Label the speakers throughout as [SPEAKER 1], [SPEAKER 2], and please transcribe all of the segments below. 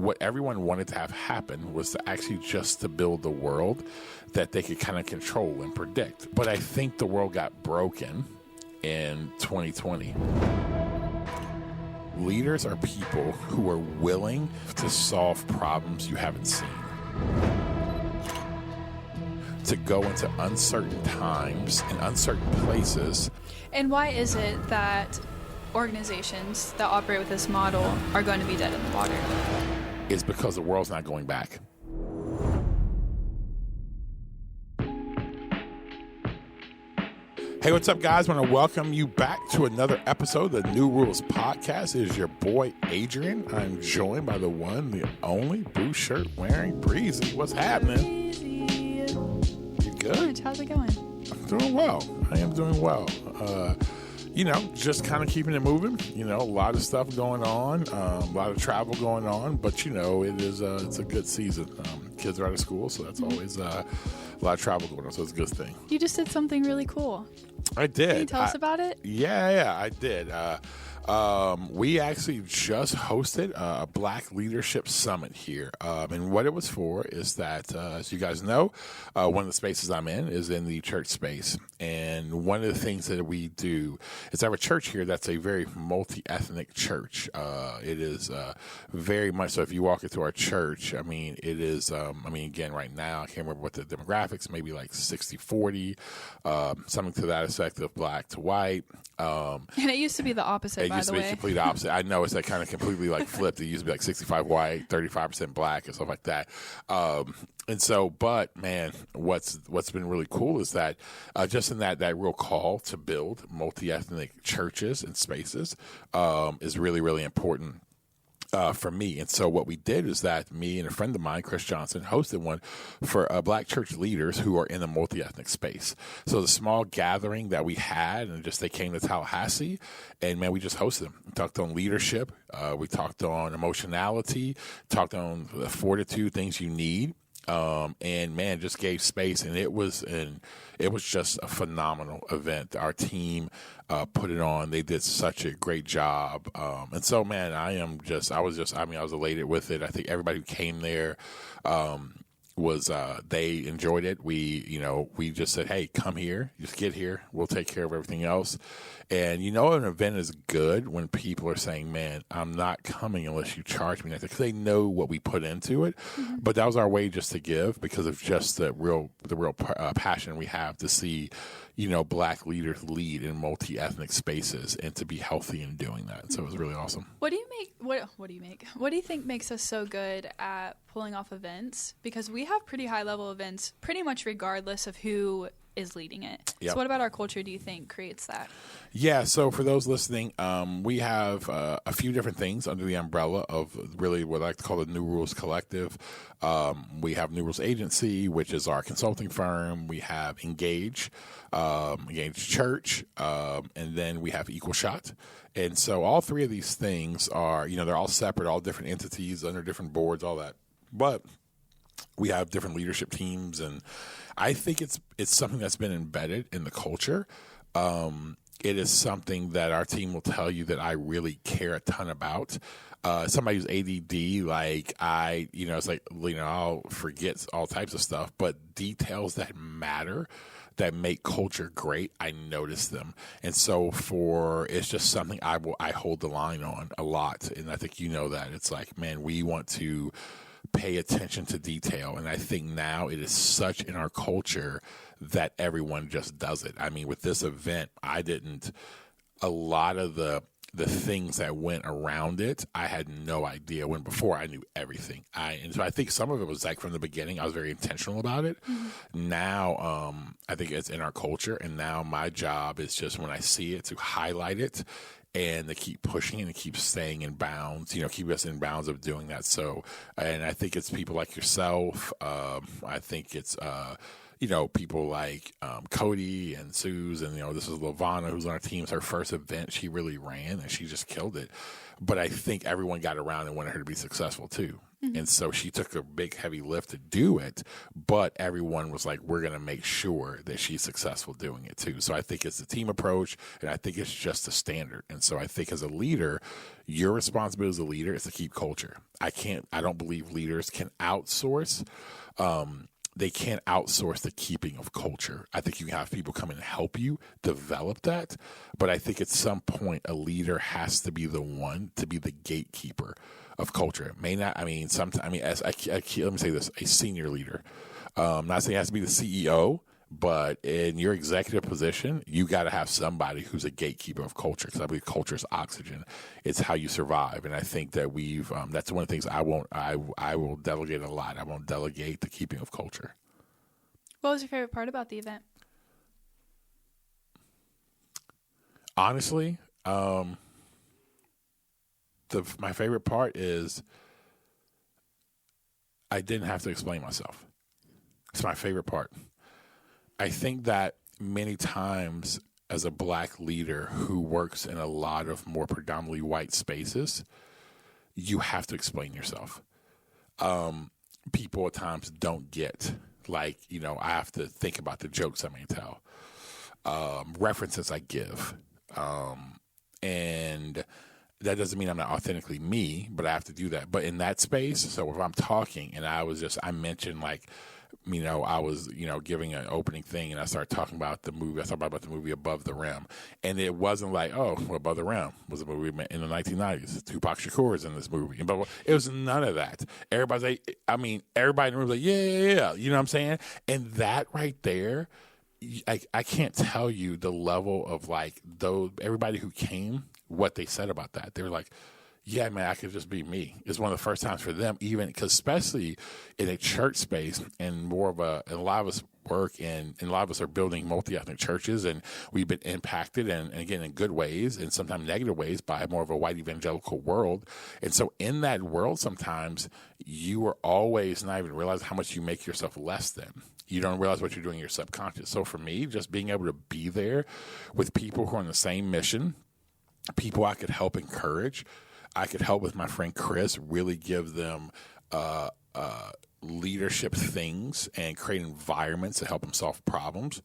[SPEAKER 1] what everyone wanted to have happen was to actually just to build the world that they could kind of control and predict. But I think the world got broken in 2020. Leaders are people who are willing to solve problems you haven't seen, to go into uncertain times and uncertain places.
[SPEAKER 2] And why is it that organizations that operate with this model are going to be dead in the water?
[SPEAKER 1] It's because the world's not going back. Hey, what's up, guys? I want to welcome you back to another episode of the New Rules Podcast. It is your boy, Adrian. I'm joined by the one, the only blue shirt wearing Breezy. What's happening?
[SPEAKER 2] Breezy.
[SPEAKER 1] You good?
[SPEAKER 2] How's it going?
[SPEAKER 1] I'm doing well. I am doing well. Just kind of keeping it moving. A lot of stuff going on, a lot of travel going on, but it's a good season. Kids are out of school, so that's always a lot of travel going on, so it's a good thing.
[SPEAKER 2] You just did something really cool.
[SPEAKER 1] I did.
[SPEAKER 2] Can you tell us about it?
[SPEAKER 1] Yeah, I did. We actually just hosted a Black Leadership Summit here. And what it was for is that, as you guys know, one of the spaces I'm in is in the church space. And one of the things that we do is I have a church here that's a very multi-ethnic church. It is very much so. If you walk into our church, it is, again, right now, I can't remember what the demographics, maybe like 60-40, something to that effect of black to white.
[SPEAKER 2] And it used to be the opposite, by the way. It used to be
[SPEAKER 1] complete opposite. I know it's like kind of completely like flipped. It used to be like 65 white, 35% black and stuff like that. But man, what's been really cool is that just in that real call to build multi-ethnic churches and spaces is really, really important. For me. And so what we did is that me and a friend of mine, Chris Johnson, hosted one for Black church leaders who are in the multi-ethnic space. So the small gathering that we had, and just they came to Tallahassee, and man, we just hosted them. We talked on leadership. We talked on emotionality, talked on the fortitude, things you need. And man, just gave space, and it was just a phenomenal event. Our team put it on. They did such a great job. And so, man, I was elated with it. I think everybody who came there they enjoyed it. We just said, hey, come here, just get here. We'll take care of everything else. And an event is good when people are saying, man, I'm not coming unless you charge me, because they know what we put into it. Mm-hmm. But that was our way just to give, because of just the real passion we have to see, Black leaders lead in multi-ethnic spaces and to be healthy in doing that. So it was really awesome.
[SPEAKER 2] What do you think makes us so good at pulling off events? Because we have pretty high level events pretty much regardless of who is leading it. Yep. So what about our culture do you think creates that?
[SPEAKER 1] Yeah, so for those listening, we have a few different things under the umbrella of really what I like to call the New Rules Collective. We have New Rules Agency, which is our consulting firm. We have Engage Church, and then we have Equal Shot. And so all three of these things are, they're all separate, all different entities under different boards, all that. But we have different leadership teams, and I think it's something that's been embedded in the culture. It is something that our team will tell you that I really care a ton about. Somebody who's ADD, it's like, I'll forget all types of stuff, but details that matter, that make culture great, I notice them. And so it's just something I hold the line on a lot. And I think that. It's like, man, we want to pay attention to detail. And I think now it is such in our culture that everyone just does it. With this event, a lot of the things that went around it, I had no idea, when before I knew everything. And so I think some of it was like from the beginning, I was very intentional about it. Mm-hmm. Now, I think it's in our culture. And now my job is just when I see it to highlight it and to keep pushing and to keep staying in bounds, keep us in bounds of doing that. So, and I think it's people like yourself. I think it's, people like Cody and Suze, and this is Lavana, who's on our team. It's her first event she really ran, and she just killed it. But I think everyone got around and wanted her to be successful too. And so she took a big, heavy lift to do it, but everyone was like, we're going to make sure that she's successful doing it too. So I think it's the team approach, and I think it's just a standard. And so I think as a leader, your responsibility as a leader is to keep culture. I don't believe leaders can outsource. They can't outsource the keeping of culture. I think you can have people come in and help you develop that. But I think at some point, a leader has to be the one to be the gatekeeper of culture. It may not, sometimes, let me say this, a senior leader. Not saying it has to be the CEO, but in your executive position, you got to have somebody who's a gatekeeper of culture, because I believe culture is oxygen. It's how you survive. And I think that that's one of the things I will delegate a lot. I won't delegate the keeping of culture.
[SPEAKER 2] What was your favorite part about the event?
[SPEAKER 1] Honestly, my favorite part is I didn't have to explain myself. It's my favorite part. I think that many times as a Black leader who works in a lot of more predominantly white spaces, you have to explain yourself. People at times don't get, I have to think about the jokes I may tell, references I give, and that doesn't mean I'm not authentically me, but I have to do that. But in that space, so if I'm talking and I mentioned I was, giving an opening thing, and I started talking about the movie. I started about the movie Above the Rim. And it wasn't like, Above the Rim was a movie in the 1990s. Tupac Shakur is in this movie. But it was none of that. Everybody in the room was like, yeah. You know what I'm saying? And that right there, I can't tell you the level of everybody who came, what they said about that. They were like, yeah, man, I could just be me. It's one of the first times for them, even because especially in a church space and more of and a lot of us work and a lot of us are building multi-ethnic churches, and we've been impacted and again, in good ways and sometimes negative ways by more of a white evangelical world. And so in that world, sometimes you are always not even realizing how much you make yourself less than. You don't realize what you're doing in your subconscious. So for me, just being able to be there with people who are on the same mission, people I could help encourage, I could help with my friend Chris, really give them leadership things and create environments to help them solve problems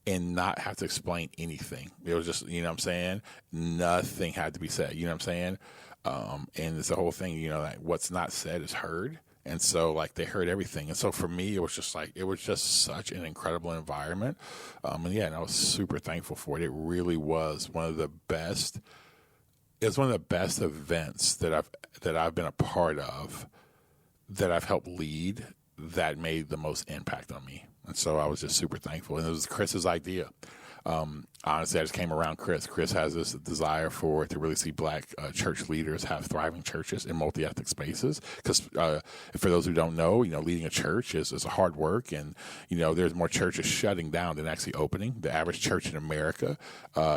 [SPEAKER 1] and not have to explain anything. It was just, you know what I'm saying? Nothing had to be said, you know what I'm saying? And it's the whole thing, what's not said is heard. And so they heard everything. And so for me, it was just such an incredible environment. And I was super thankful for it. It really was one of the best. It was one of the best events that I've been a part of, that I've helped lead, that made the most impact on me. And so I was just super thankful. And it was Chris's idea. Honestly, I just came around Chris. Chris has this desire to really see Black church leaders have thriving churches in multi-ethnic spaces. Because for those who don't know, leading a church is a hard work, and there's more churches shutting down than actually opening. The average church in America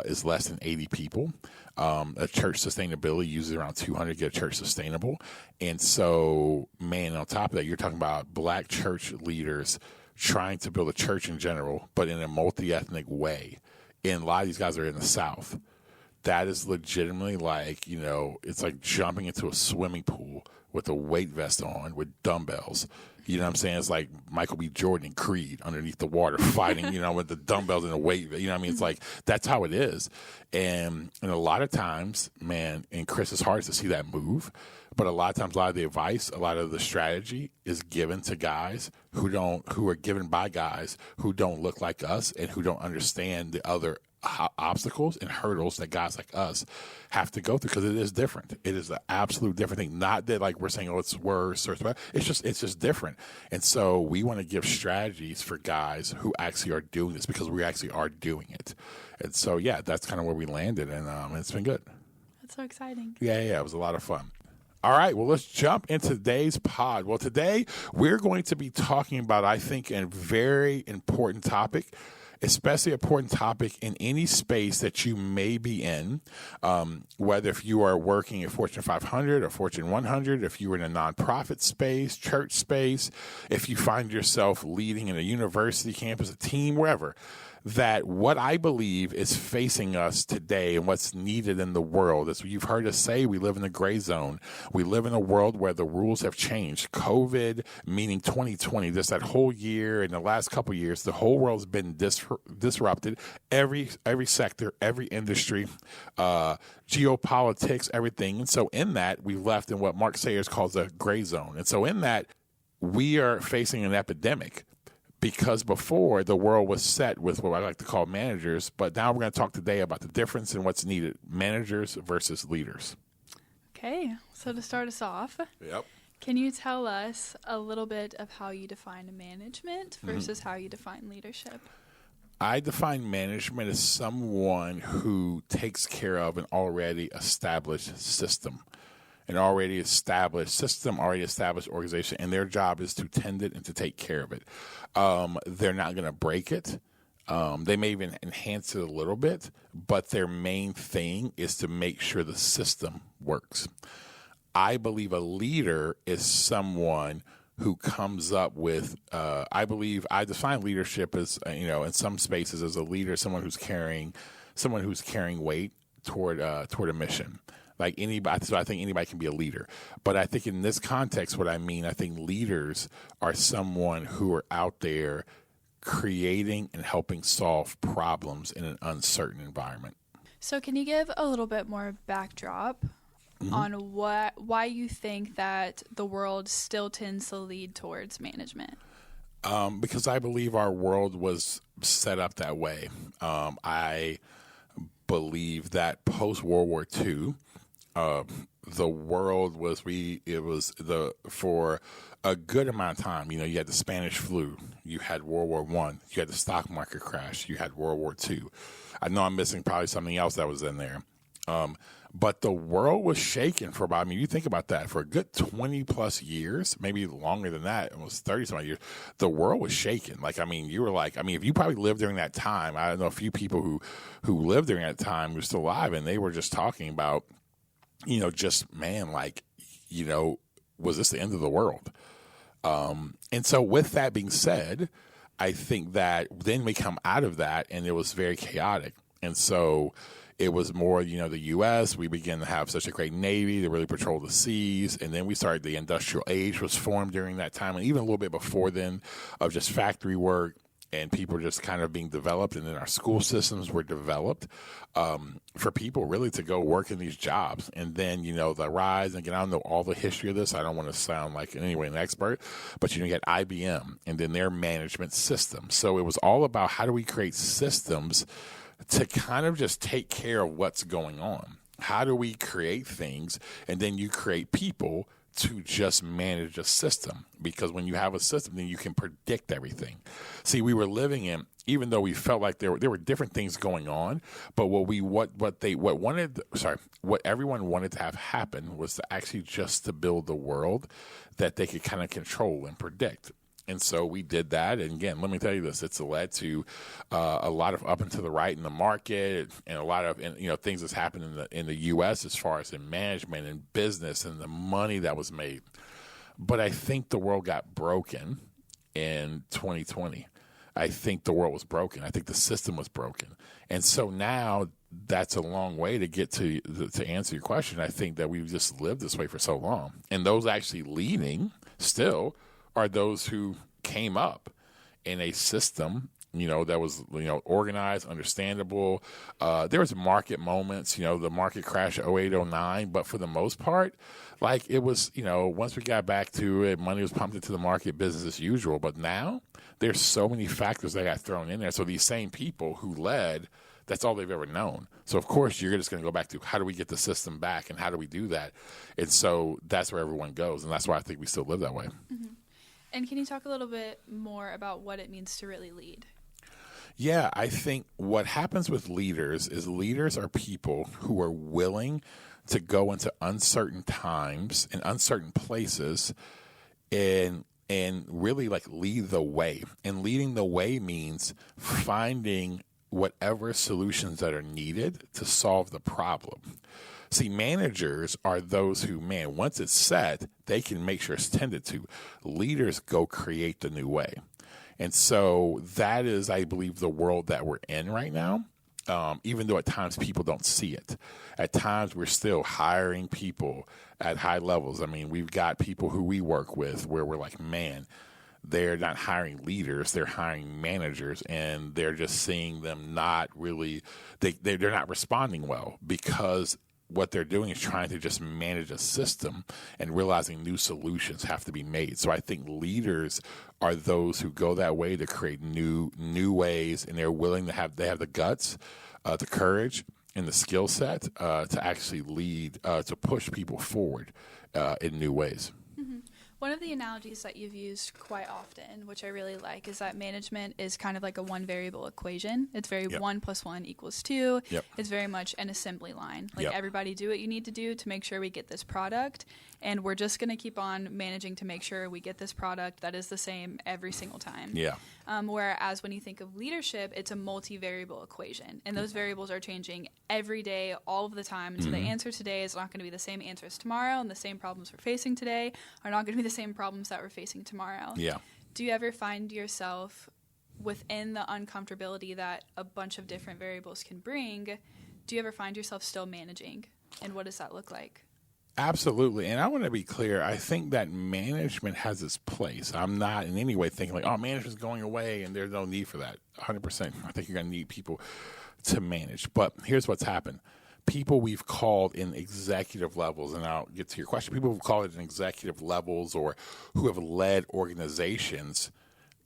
[SPEAKER 1] is less than 80 people. A church sustainability uses around 200 to get a church sustainable. And so, man, on top of that, you're talking about Black church leaders trying to build a church in general, but in a multi-ethnic way. And a lot of these guys are in the South. That is legitimately it's like jumping into a swimming pool with a weight vest on with dumbbells. You know what I'm saying? It's like Michael B. Jordan and Creed underneath the water fighting, with the dumbbells and the weight. You know what I mean? It's like, that's how it is. And a lot of times, man, in Chris's heart is to see that move. But a lot of times, a lot of the advice, a lot of the strategy is given to guys who are given by guys who don't look like us and who don't understand the other obstacles and hurdles that guys like us have to go through, because it is different. It is an absolute different thing. Not that we're saying, it's worse or it's just different. And so we want to give strategies for guys who actually are doing this, because we actually are doing it. And so, yeah, that's kind of where we landed, and it's been good.
[SPEAKER 2] That's so exciting.
[SPEAKER 1] Yeah, it was a lot of fun. All right, well, let's jump into today's pod. Well, today we're going to be talking about, I think, a very important topic, especially an important topic in any space that you may be in, whether if you are working at Fortune 500 or Fortune 100, if you're in a nonprofit space, church space, if you find yourself leading in a university campus, a team, wherever. that what I believe is facing us today and what's needed in the world, as you've heard us say, we live in a gray zone. We live in a world where the rules have changed. COVID, meaning 2020, just that whole year and the last couple of years, the whole world's been disrupted. Every sector, every industry, geopolitics, everything. And so in that, we left in what Mark Sayers calls a gray zone. And so in that, we are facing an epidemic. Because before, the world was set with what I like to call managers, but now we're going to talk today about the difference in what's needed, managers versus leaders.
[SPEAKER 2] Okay, so to start us off, can you tell us a little bit of how you define management versus how you define leadership?
[SPEAKER 1] I define management as someone who takes care of an already established system. An already established system, already established organization, and their job is to tend it and to take care of it. They're not going to break it. They may even enhance it a little bit, but their main thing is to make sure the system works. I believe a leader is someone who comes up with, I define leadership as, in some spaces as a leader, someone who's carrying weight toward a mission. Like anybody, so I think anybody can be a leader. But I think in this context, I think leaders are someone who are out there creating and helping solve problems in an uncertain environment.
[SPEAKER 2] So can you give a little bit more backdrop on why you think that the world still tends to lead towards management?
[SPEAKER 1] Because I believe our world was set up that way. I believe that post-World War II, the world for a good amount of time, you had the Spanish flu, you had World War I, you had the stock market crash, you had World War II. I know I'm missing probably something else that was in there. But the world was shaken for about, you think about that, for a good 20 plus years, maybe longer than that, almost 30 some years, the world was shaken. If you probably lived during that time, I don't know a few people who lived during that time who are still alive, and they were just talking about, was this the end of the world? And so with that being said, I think that then we come out of that and it was very chaotic. And so it was more, the U.S., we began to have such a great Navy to really patrol the seas. And then we started, the industrial age was formed during that time. And even a little bit before then of just factory work. And people just kind of being developed, and then our school systems were developed for people really to go work in these jobs. And then, the rise, and again, I don't know all the history of this. I don't want to sound like in any way an expert, but you get IBM and then their management system. So it was all about how do we create systems to kind of just take care of what's going on. How do we create things, and then you create people to just manage a system, because when you have a system, then you can predict everything. See, we were living in, even though we felt like there were different things going on, but what everyone wanted to have happen was to actually just to build the world that they could kind of control and predict. And so we did that. And again, let me tell you this, it's led to a lot of up and to the right in the market, and a lot of things that's happened in the U.S. as far as in management and business and the money that was made. But I think the world got broken in 2020. I think the world was broken. I think the system was broken. And so now that's a long way to get to answer your question. I think that we've just lived this way for so long. And those actually leading still are those who came up in a system, that was, organized, understandable. There was market moments, the market crash 08, 09, but for the most part, it was, once we got back to it, money was pumped into the market, business as usual. But now there's so many factors that got thrown in there. So these same people who led, that's all they've ever known. So, of course, you're just going to go back to how do we get the system back and how do we do that? And so that's where everyone goes. And that's why I think we still live that way.
[SPEAKER 2] Mm-hmm. And can you talk a little bit more about what it means to really lead?
[SPEAKER 1] Yeah, I think what happens with leaders is leaders are people who are willing to go into uncertain times and uncertain places and really lead the way. And leading the way means finding whatever solutions that are needed to solve the problem. See, managers are those who, once it's set, they can make sure it's tended to. Leaders go create the new way. And so that is, I believe, the world that we're in right now. Even though at times people don't see it. At times we're still hiring people at high levels. I mean, we've got people who we work with where we're like, man, they're not hiring leaders, they're hiring managers, and they're just seeing them not really, they're not responding well because what they're doing is trying to just manage a system and realizing new solutions have to be made. So I think leaders are those who go that way to create new ways, and they're willing to they have the guts, the courage, and the skill set to actually lead, to push people forward in new ways.
[SPEAKER 2] Mm-hmm. One of the analogies that you've used quite often, which I really like, is that management is kind of like a one variable equation. It's very 1 + 1 = 2.
[SPEAKER 1] Yep.
[SPEAKER 2] It's very much an assembly line. Like everybody do what you need to do to make sure we get this product. And we're just going to keep on managing to make sure we get this product that is the same every single time.
[SPEAKER 1] Yeah.
[SPEAKER 2] Whereas when you think of leadership, it's a multi-variable equation. And those variables are changing every day, all of the time. And so the answer today is not going to be the same answer as tomorrow. And the same problems we're facing today are not going to be the same problems that we're facing tomorrow.
[SPEAKER 1] Yeah.
[SPEAKER 2] Do you ever find yourself within the uncomfortability that a bunch of different variables can bring? Do you ever find yourself still managing? And what does that look like?
[SPEAKER 1] Absolutely. And I want to be clear. I think that management has its place. I'm not in any way thinking like, oh, management's going away and there's no need for that. 100%. I think you're going to need people to manage. But here's what's happened. People we've called in executive levels, and I'll get to your question, people who've called it in executive levels or who have led organizations,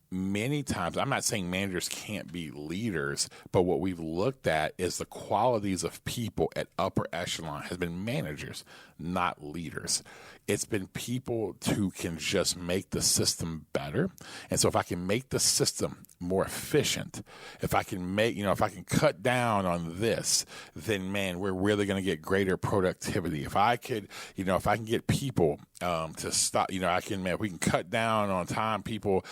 [SPEAKER 1] many times, I'm not saying managers can't be leaders, but what we've looked at is the qualities of people at upper echelon has been managers, not leaders. It's been people who can just make the system better. And so if I can make the system more efficient, if I can if I can cut down on this, then man, we're really going to get greater productivity. If I could, if I can get people to stop, if we can cut down on time, people,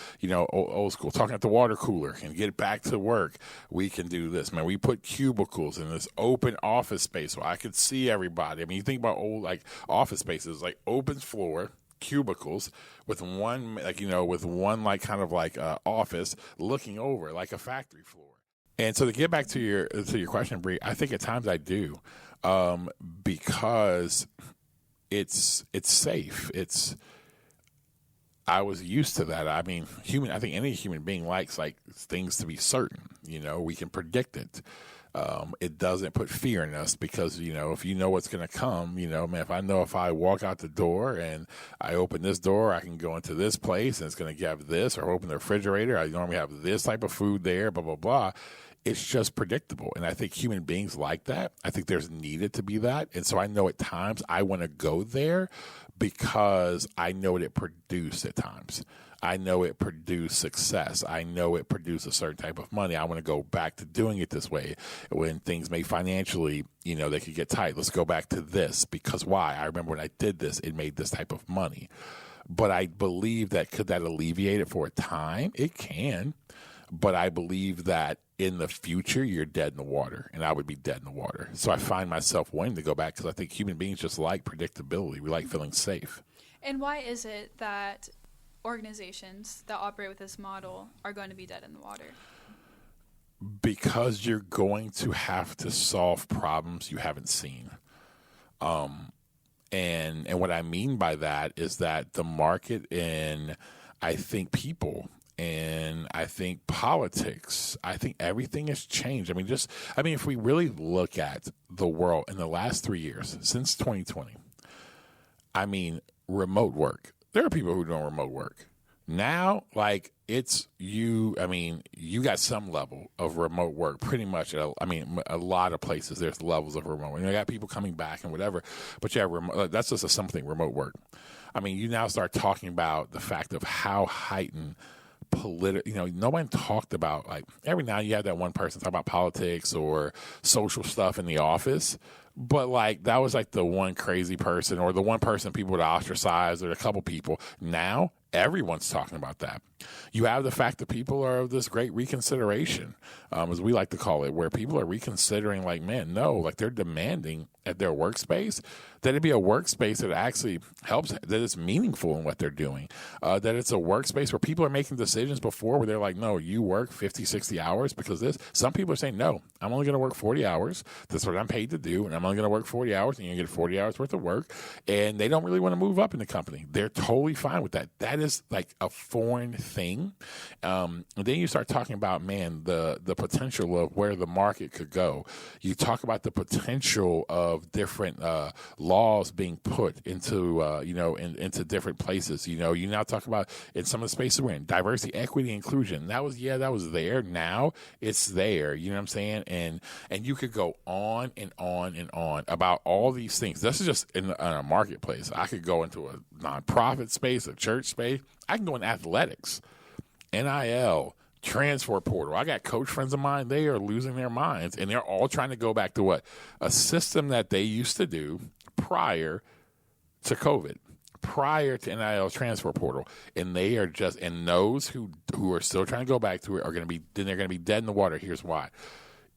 [SPEAKER 1] old school, talking at the water cooler and get back to work, we can do this. Man, we put cubicles in this open office space so I could see everybody. I mean, you think about old, like, office spaces, like open floor, cubicles with one, kind of office looking over like a factory floor. And so to get back to your question, Bree, I think at times I do, because it's safe. I was used to that. I mean, I think any human being likes things to be certain. We can predict it. It doesn't put fear in us because, if you know what's going to come, if I know if I walk out the door and I open this door, I can go into this place and it's going to have this, or open the refrigerator, I normally have this type of food there, blah, blah, blah. It's just predictable. And I think human beings like that. I think there's needed to be that. And so I know at times I want to go there because I know what it produced at times. I know it produced success. I know it produced a certain type of money. I want to go back to doing it this way. When things may financially, they could get tight. Let's go back to this because why? I remember when I did this, it made this type of money. But I believe that could that alleviate it for a time? It can. But I believe that in the future, you're dead in the water, and I would be dead in the water. So I find myself wanting to go back because I think human beings just like predictability. We like feeling safe.
[SPEAKER 2] And why is it that organizations that operate with this model are going to be dead in the water?
[SPEAKER 1] Because you're going to have to solve problems you haven't seen. And what I mean by that is that the market and I think people and I think politics, I think everything has changed. If we really look at the world in the last 3 years, since 2020, remote work. There are people who are doing remote work. Now, it's you got some level of remote work pretty much. A lot of places there's levels of remote. You got people coming back and whatever, but that's just something remote work. You now start talking about the fact of how heightened nobody talked about, every now you have that one person talk about politics or social stuff in the office, but that was the one crazy person or the one person people would ostracize or a couple people. Now Everyone's talking about that. You have the fact that people are of this great reconsideration, as we like to call it, where people are reconsidering, like, man, no, like they're demanding at their workspace that it be a workspace that actually helps, that it's meaningful in what they're doing, that it's a workspace where people are making decisions before where they're like, no, you work 50, 60 hours because this. Some people are saying, no, I'm only going to work 40 hours. That's what I'm paid to do, and I'm only going to work 40 hours, and you're going to get 40 hours worth of work, and they don't really want to move up in the company. They're totally fine with that. That is like a foreign thing. And then you start talking about, man, the potential of where the market could go. You talk about the potential of different laws being put into, into different places. You now talk about in some of the spaces we're in, diversity, equity, inclusion. That was there. Now it's there. You know what I'm saying? And you could go on and on and on about all these things. This is just in a marketplace. I could go into a nonprofit space, a church space. I can go in athletics, NIL, transfer portal. I got coach friends of mine, they are losing their minds, and they're all trying to go back to what? A system that they used to do prior to COVID, prior to NIL transfer portal. And they are just, and those who are still trying to go back to it are going to be, then they're going to be dead in the water. Here's why.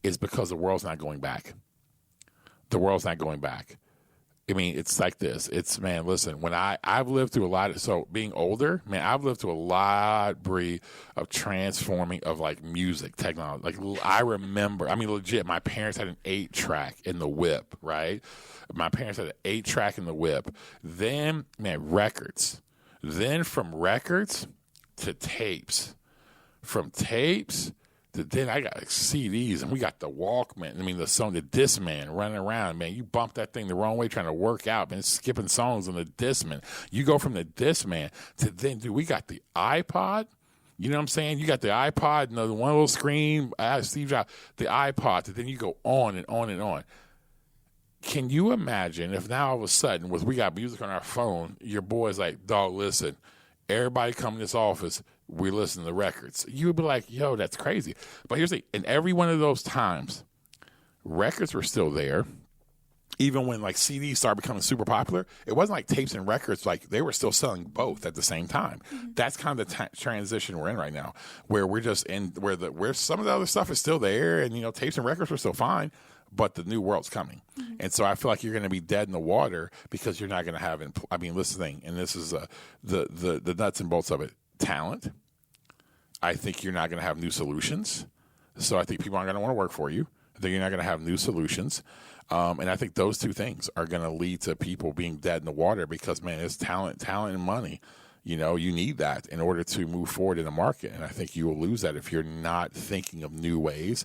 [SPEAKER 1] It's because the world's not going back. The world's not going back. I mean, it's like this. It's, man, listen, when I've lived through a lot of, so being older, man, I've lived through a lot, Bree, of transforming of like music, technology. Like I remember, I mean, legit, my parents had an 8-track in the whip, right? My parents had an 8-track in the whip. Then, man, records. Then from records to tapes. From tapes then I got CDs, and we got the Walkman. I mean, the Discman running around, man. You bump that thing the wrong way trying to work out, man, skipping songs on the Discman. You go from the Discman to then, dude, we got the iPod. You know what I'm saying? You got the iPod, the one little screen, Steve Jobs, the iPod, and then you go on and on and on. Can you imagine if now all of a sudden, with we got music on our phone, your boy's like, dog, listen, everybody come in this office, we listen to records. You would be like, yo, that's crazy. But here's the thing. In every one of those times, records were still there. Even when like CDs started becoming super popular, it wasn't like tapes and records. Like they were still selling both at the same time. Mm-hmm. That's kind of the transition we're in right now, where we're just in where some of the other stuff is still there, and tapes and records were still fine, but the new world's coming. Mm-hmm. And so I feel like you're going to be dead in the water because you're not going to have. I mean, this thing, and this is the nuts and bolts of it. Talent. I think you're not going to have new solutions. So I think people aren't going to want to work for you. I think you're not going to have new solutions. And I think those two things are going to lead to people being dead in the water because, man, it's talent and money. You need that in order to move forward in the market. And I think you will lose that if you're not thinking of new ways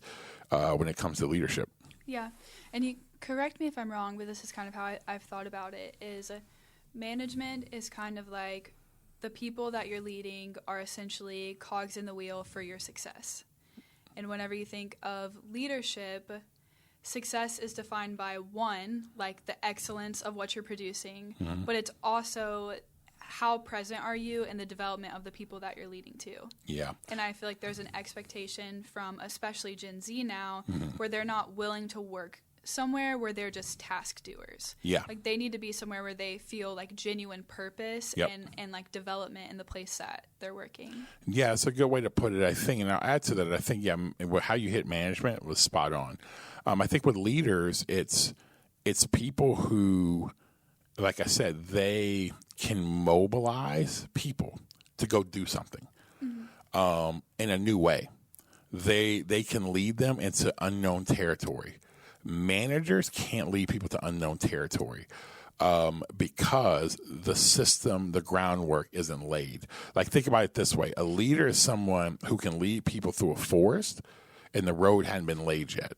[SPEAKER 1] when it comes to leadership. Yeah.
[SPEAKER 2] And you correct me if I'm wrong, but this is kind of how I've thought about it, is management is kind of like the people that you're leading are essentially cogs in the wheel for your success. And whenever you think of leadership, success is defined by, one, like the excellence of what you're producing, mm-hmm. but it's also how present are you in the development of the people that you're leading to. Yeah. And I feel like there's an expectation from especially Gen Z now mm-hmm. where they're not willing to work somewhere where they're just task doers. Yeah. Like they need to be somewhere where they feel like genuine purpose yep. and like development in the place that they're working.
[SPEAKER 1] Yeah, it's a good way to put it, I think. And I'll add to that, I think, how you hit management was spot on. I think with leaders, it's people who, like I said, they can mobilize people to go do something mm-hmm. In a new way. They can lead them into unknown territory. Managers can't lead people to unknown territory because the system, the groundwork isn't laid. Like, think about it this way. A leader is someone who can lead people through a forest and the road hadn't been laid yet.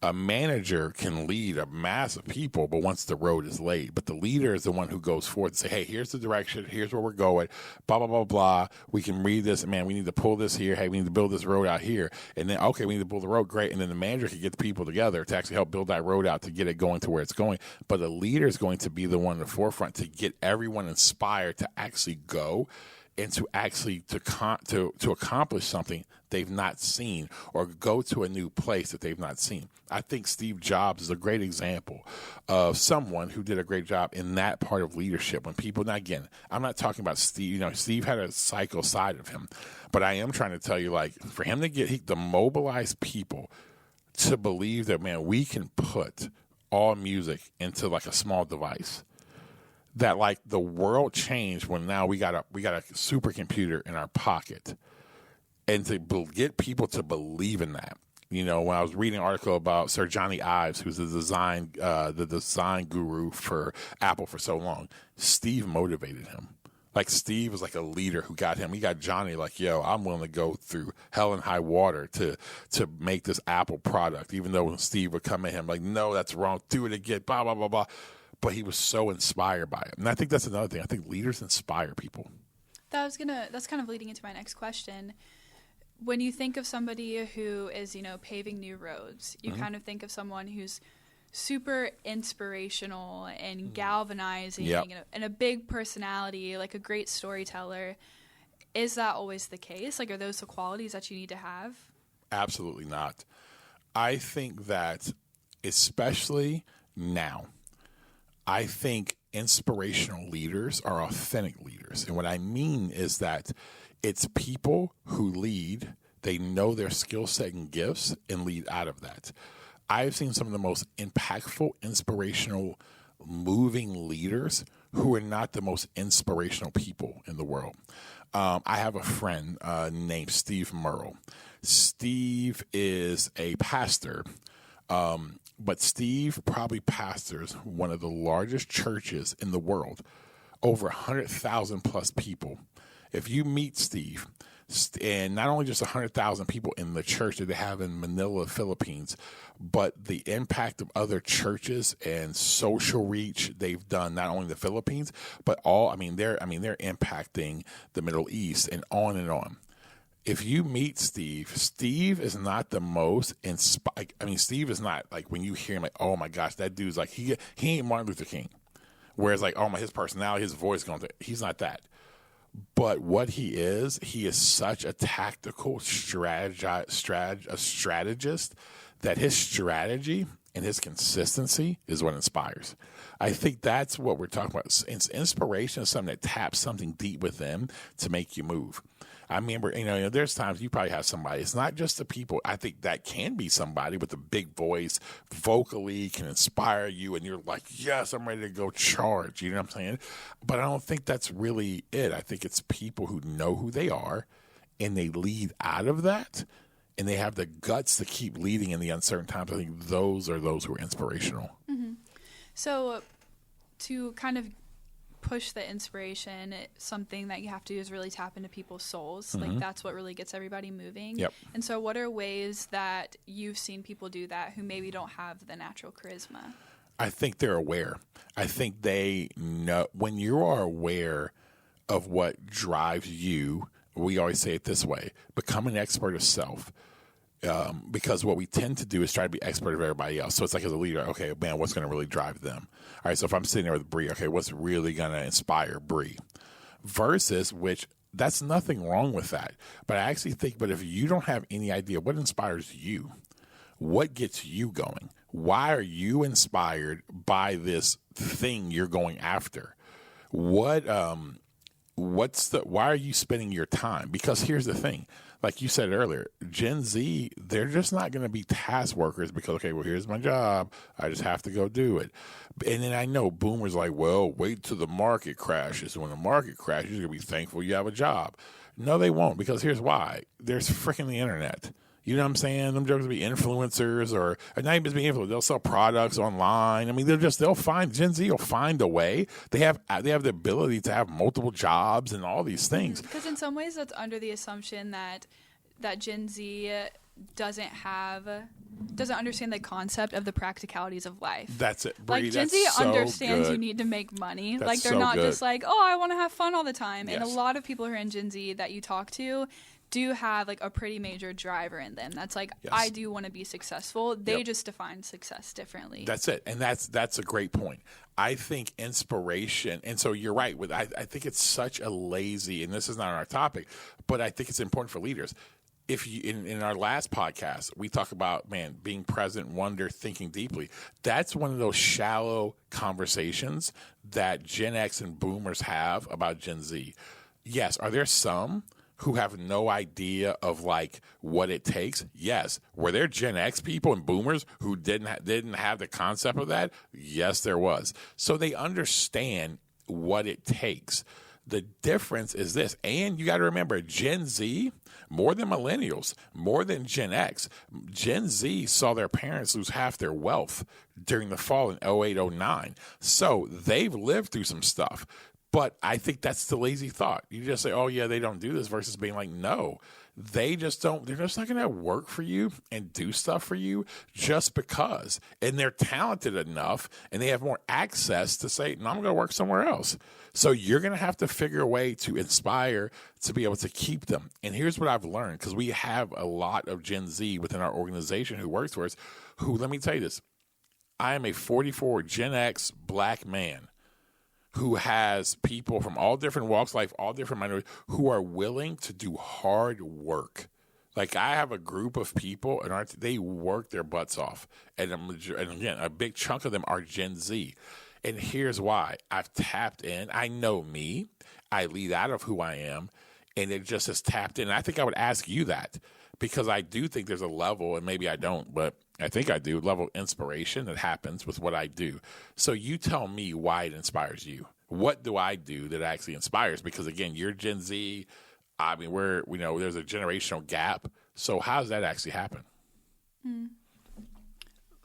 [SPEAKER 1] A manager can lead a mass of people, but once the road is laid. But the leader is the one who goes forward and say, hey, here's the direction. Here's where we're going. Blah, blah, blah, blah. We can read this. Man, we need to pull this here. Hey, we need to build this road out here. And then, okay, we need to build the road. Great. And then the manager can get the people together to actually help build that road out to get it going to where it's going. But the leader is going to be the one in the forefront to get everyone inspired to actually go and to actually to accomplish something they've not seen or go to a new place that they've not seen. I think Steve Jobs is a great example of someone who did a great job in that part of leadership. When people, now again, I'm not talking about Steve. Steve had a psycho side of him, but I am trying to tell you, like, for him to mobilize people to believe that, man, we can put all music into like a small device. That like the world changed when now we got a supercomputer in our pocket, and to get people to believe in that. When I was reading an article about Sir Johnny Ives, who's the design guru for Apple for so long, Steve motivated him. Like Steve was like a leader who got him. He got Johnny like, yo, I'm willing to go through hell and high water to make this Apple product, even though when Steve would come at him like, no, that's wrong, do it again, blah, blah, blah, blah. But he was so inspired by it. And I think that's another thing. I think leaders inspire people. That's
[SPEAKER 2] kind of leading into my next question. When you think of somebody who is, paving new roads, you kind of think of someone who's super inspirational and galvanizing and a big personality, like a great storyteller. Is that always the case? Like, are those the qualities that you need to have?
[SPEAKER 1] Absolutely not. I think that especially now, I think inspirational leaders are authentic leaders. And what I mean is that it's people who lead, they know their skill set and gifts and lead out of that. I've seen some of the most impactful, inspirational, moving leaders who are not the most inspirational people in the world. I have a friend named Steve Merle. Steve is a pastor. But Steve probably pastors one of the largest churches in the world, over 100,000 plus people. If you meet Steve, and not only just 100,000 people in the church that they have in Manila, Philippines, but the impact of other churches and social reach they've done, not only in the Philippines, but they're impacting the Middle East and on and on. If you meet Steve is not the most inspired. Steve is not like, when you hear him, like, oh my gosh, that dude's like, he ain't Martin Luther King. Whereas like, oh my, his personality, his voice he's not that. But what he is such a tactical strategist that his strategy and his consistency is what inspires. I think that's what we're talking about. Inspiration is something that taps something deep within to make you move. I remember, there's times you probably have somebody. It's not just the people. I think that can be somebody with a big voice, vocally can inspire you, and you're like, yes, I'm ready to go charge. You know what I'm saying? But I don't think that's really it. I think it's people who know who they are, and they lead out of that, and they have the guts to keep leading in the uncertain times. I think those are those who are inspirational. Mm-hmm.
[SPEAKER 2] So to kind of push the inspiration, something that you have to do is really tap into people's souls. Mm-hmm. Like, that's what really gets everybody moving.
[SPEAKER 1] Yep.
[SPEAKER 2] And so what are ways that you've seen people do that who maybe don't have the natural charisma?
[SPEAKER 1] I think they're aware. I think they know. When you are aware of what drives you, we always say it this way: become an expert of self. Because what we tend to do is try to be expert of everybody else. So it's like, as a leader, okay, man, what's going to really drive them? All right, so if I'm sitting there with Bree, okay, what's really going to inspire Bree? Versus, which that's nothing wrong with that. But I actually think, but if you don't have any idea what inspires you, what gets you going? Why are you inspired by this thing you're going after? Why are you spending your time? Because here's the thing. Like you said earlier, Gen Z, they're just not going to be task workers because, okay, well, here's my job. I just have to go do it. And then I know boomers like, well, wait till the market crashes. When the market crashes, you're going to be thankful you have a job. No, they won't, because here's why. There's freaking the internet. You know what I'm saying? Them jokers will be influencers or not even be influencers. They'll sell products online. I mean, they'll find, Gen Z will find a way. They have the ability to have multiple jobs and all these things.
[SPEAKER 2] Because in some ways that's under the assumption that Gen Z doesn't understand the concept of the practicalities of life.
[SPEAKER 1] That's it.
[SPEAKER 2] Bree, like, Gen Z understands you need to make money. Like, they're not just like, oh, I want to have fun all the time. And a lot of people who are in Gen Z that you talk to do have like a pretty major driver in them. That's like,
[SPEAKER 1] yes.
[SPEAKER 2] I do want to be successful. They just define success differently.
[SPEAKER 1] That's it. And that's a great point. I think inspiration, and so you're right, I think it's such a lazy, and this is not on our topic, but I think it's important for leaders. If you in our last podcast, we talk about, man, being present, wonder, thinking deeply. That's one of those shallow conversations that Gen X and boomers have about Gen Z. Yes, are there some who have no idea of like what it takes? Yes. Were there Gen X people and boomers who didn't have the concept of that? Yes, there was. So they understand what it takes. The difference is this, and you got to remember, Gen Z, more than millennials, more than Gen X, Gen Z saw their parents lose half their wealth during the fall in 08, 09. So they've lived through some stuff. But I think that's the lazy thought. You just say, oh, yeah, they don't do this, versus being like, no, they just don't. They're just not going to work for you and do stuff for you just because. And they're talented enough and they have more access to say, no, I'm going to work somewhere else. So you're going to have to figure a way to inspire to be able to keep them. And here's what I've learned, because we have a lot of Gen Z within our organization who works for us, who, let me tell you this, I am a 44 Gen X black man who has people from all different walks of life, all different minorities, who are willing to do hard work. Like, I have a group of people, and they work their butts off. And again, a big chunk of them are Gen Z. And here's why. I've tapped in. I know me. I lead out of who I am, and it just has tapped in. And I think I would ask you that, because I do think there's a level, and maybe I don't, but I think I do, level of inspiration that happens with what I do. So you tell me why it inspires you. What do I do that actually inspires? Because again, you're Gen Z. I mean, there's a generational gap. So how does that actually happen?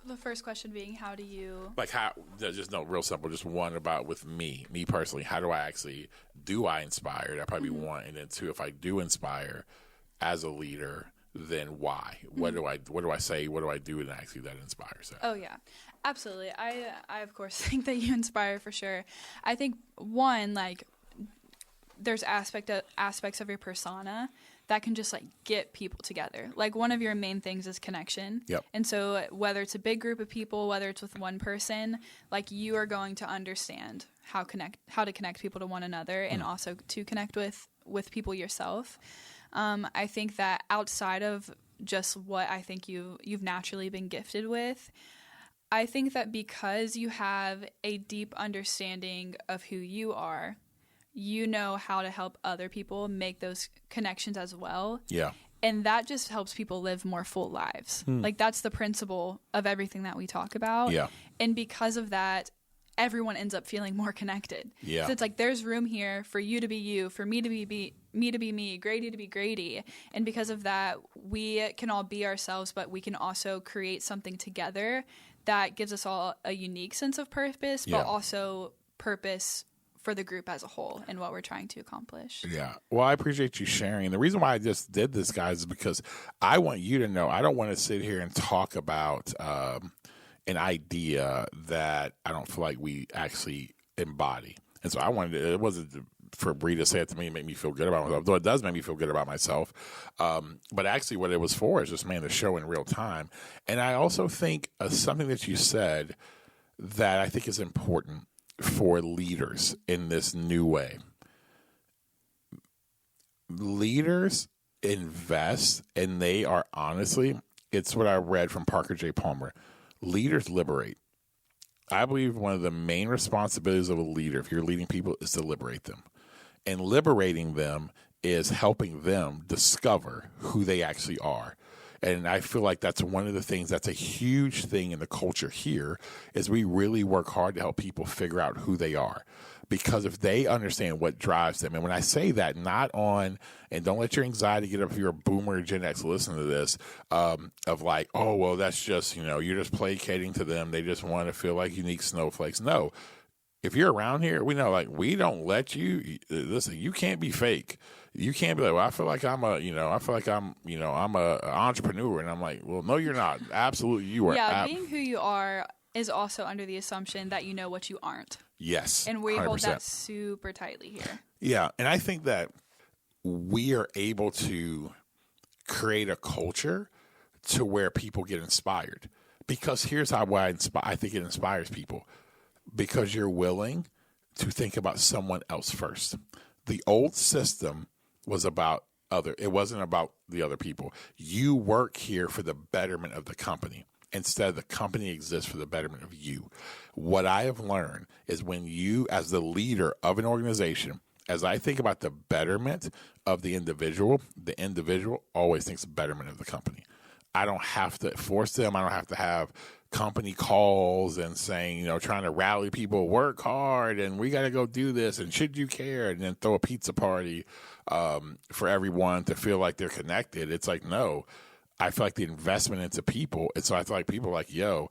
[SPEAKER 2] The first question being, how do you...
[SPEAKER 1] real simple, just one about with me personally, how do I inspire? That probably one. And then two, if I do inspire as a leader, then why? What do I say? What do I do? And actually that inspires that.
[SPEAKER 2] Oh yeah, absolutely. I of course think that you inspire for sure. I think one, like, there's aspects of your persona that can just like get people together. Like, one of your main things is connection.
[SPEAKER 1] Yep.
[SPEAKER 2] And so whether it's a big group of people, whether it's with one person, like, you are going to understand how to connect people to one another, and also to connect with people yourself. I think that outside of just what I think you've naturally been gifted with, I think that because you have a deep understanding of who you are, you know how to help other people make those connections as well.
[SPEAKER 1] Yeah.
[SPEAKER 2] And that just helps people live more full lives. Like, that's the principle of everything that we talk about.
[SPEAKER 1] Yeah.
[SPEAKER 2] And because of that, everyone ends up feeling more connected.
[SPEAKER 1] Yeah.
[SPEAKER 2] So it's like, there's room here for you to be you, for me to be me, Grady to be Grady. And because of that, we can all be ourselves, but we can also create something together that gives us all a unique sense of purpose, but also purpose for the group as a whole and what we're trying to accomplish.
[SPEAKER 1] Yeah. Well, I appreciate you sharing. The reason why I just did this, guys, is because I want you to know, I don't want to sit here and talk about an idea that I don't feel like we actually embody. And so it wasn't for Bree to say it to me and make me feel good about myself, though it does make me feel good about myself. But actually what it was for is just, the show in real time. And I also think something that you said that I think is important for leaders in this new way. Leaders invest, and they are honestly, it's what I read from Parker J. Palmer. Leaders liberate. I believe one of the main responsibilities of a leader, if you're leading people, is to liberate them. And liberating them is helping them discover who they actually are. And I feel like that's one of the things that's a huge thing in the culture here, is we really work hard to help people figure out who they are. Because if they understand what drives them, and when I say that, not on, and don't let your anxiety get up if you're a boomer or Gen X listening to this, of like, oh, well, that's just, you're just placating to them. They just want to feel like unique snowflakes. No. If you're around here, we know, like, we don't let you, listen, you can't be fake. You can't be like, well, I feel like I'm I'm a entrepreneur. And I'm like, well, no, you're not. Absolutely, you are.
[SPEAKER 2] Yeah, being who you are is also under the assumption that you know what you aren't.
[SPEAKER 1] Yes.
[SPEAKER 2] And we 100%. Hold that super tightly here.
[SPEAKER 1] Yeah. And I think that we are able to create a culture to where people get inspired. Because here's how I think it inspires people. Because you're willing to think about someone else first. The old system was about it wasn't about the other people. You work here for the betterment of the company. Instead, the company exists for the betterment of you. What I have learned is when you, as the leader of an organization, as I think about the betterment of the individual always thinks the betterment of the company. I don't have to force them. I don't have to have company calls and saying, trying to rally people, work hard, and we got to go do this, and should you care, and then throw a pizza party for everyone to feel like they're connected. It's like, no, I feel like the investment into people, and so I feel like people are like, yo,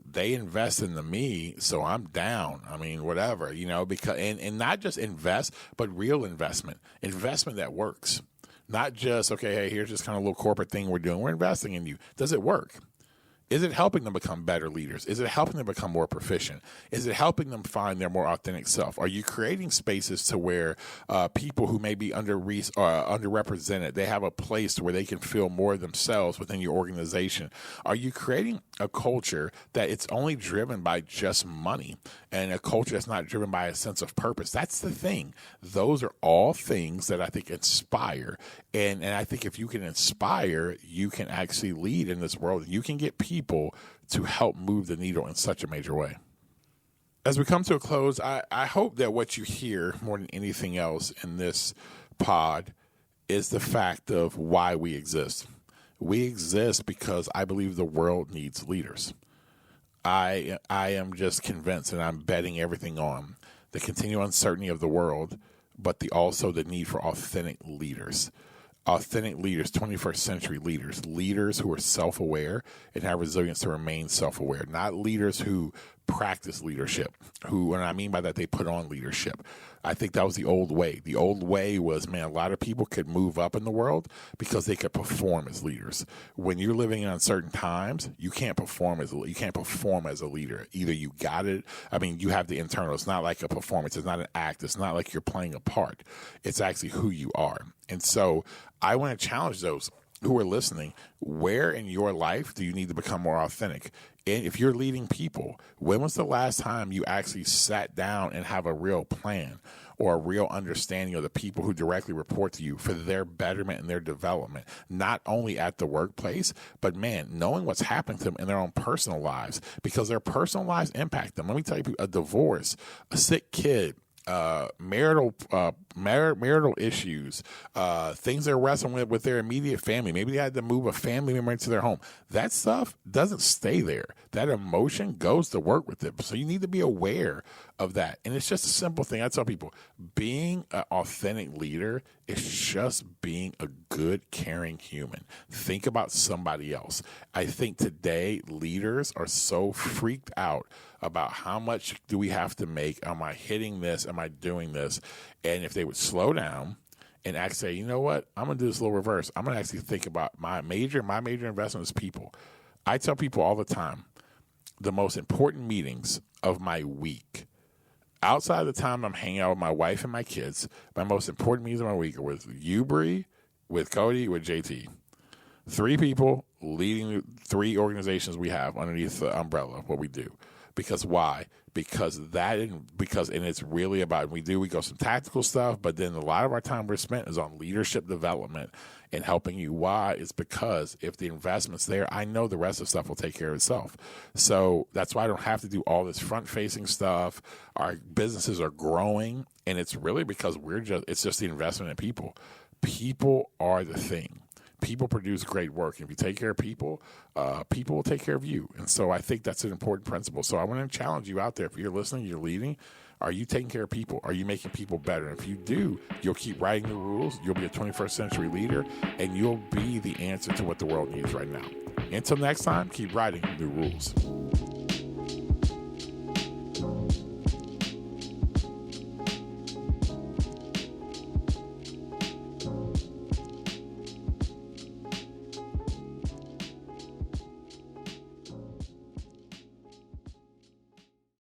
[SPEAKER 1] they invest into me, so I'm down. I mean, whatever, because and not just invest, but real investment that works. Not just, okay, hey, here's this kind of little corporate thing we're doing. We're investing in you. Does it work? Is it helping them become better leaders? Is it helping them become more proficient? Is it helping them find their more authentic self? Are you creating spaces to where people who may be underrepresented, they have a place where they can feel more themselves within your organization? Are you creating a culture that it's only driven by just money and a culture that's not driven by a sense of purpose? That's the thing. Those are all things that I think inspire. And I think if you can inspire, you can actually lead in this world. You can get people to help move the needle in such a major way. As we come to a close, I hope that what you hear more than anything else in this pod is the fact of why we exist. We exist because I believe the world needs leaders. I am just convinced, and I'm betting everything on the continued uncertainty of the world, but also the need for authentic leaders. Authentic leaders, 21st century leaders who are self-aware and have resilience to remain self-aware, not leaders who practice leadership, who, and I mean by that, they put on leadership. I think that was the old way. The old way was, a lot of people could move up in the world because they could perform as leaders. When you're living in uncertain times, you can't perform as a leader. Either you got it. You have the internal. It's not like a performance. It's not an act. It's not like you're playing a part. It's actually who you are. And so I want to challenge those who are listening. Where in your life do you need to become more authentic? And if you're leading people, when was the last time you actually sat down and have a real plan or a real understanding of the people who directly report to you for their betterment and their development, not only at the workplace, but knowing what's happening to them in their own personal lives, because their personal lives impact them. Let me tell you, a divorce, a sick kid, marital issues, things they're wrestling with their immediate family. Maybe they had to move a family member into their home. That stuff doesn't stay there. That emotion goes to work with it. So you need to be aware of that. And it's just a simple thing. I tell people, being an authentic leader is just being a good, caring human. Think about somebody else. I think today leaders are so freaked out about how much do we have to make? Am I hitting this? Am I doing this? And if they would slow down and actually say, you know what? I'm going to do this little reverse. I'm going to actually think about my major investment is people. I tell people all the time, the most important meetings of my week, outside of the time I'm hanging out with my wife and my kids, my most important meetings of my week are with you, Bree, with Cody, with JT. 3 people leading 3 organizations we have underneath the umbrella of what we do. Because why? Because it's really about, we go some tactical stuff, but then a lot of our time we're spent is on leadership development and helping you. Why? It's because if the investment's there, I know the rest of the stuff will take care of itself. So that's why I don't have to do all this front-facing stuff. Our businesses are growing, and it's really because it's just the investment in people. People are the thing. People produce great work. If you take care of people, people will take care of you. And so I think that's an important principle. So I want to challenge you out there. If you're listening, you're leading, are you taking care of people? Are you making people better? And if you do, you'll keep writing new rules. You'll be a 21st century leader, and you'll be the answer to what the world needs right now. Until next time, keep writing new rules.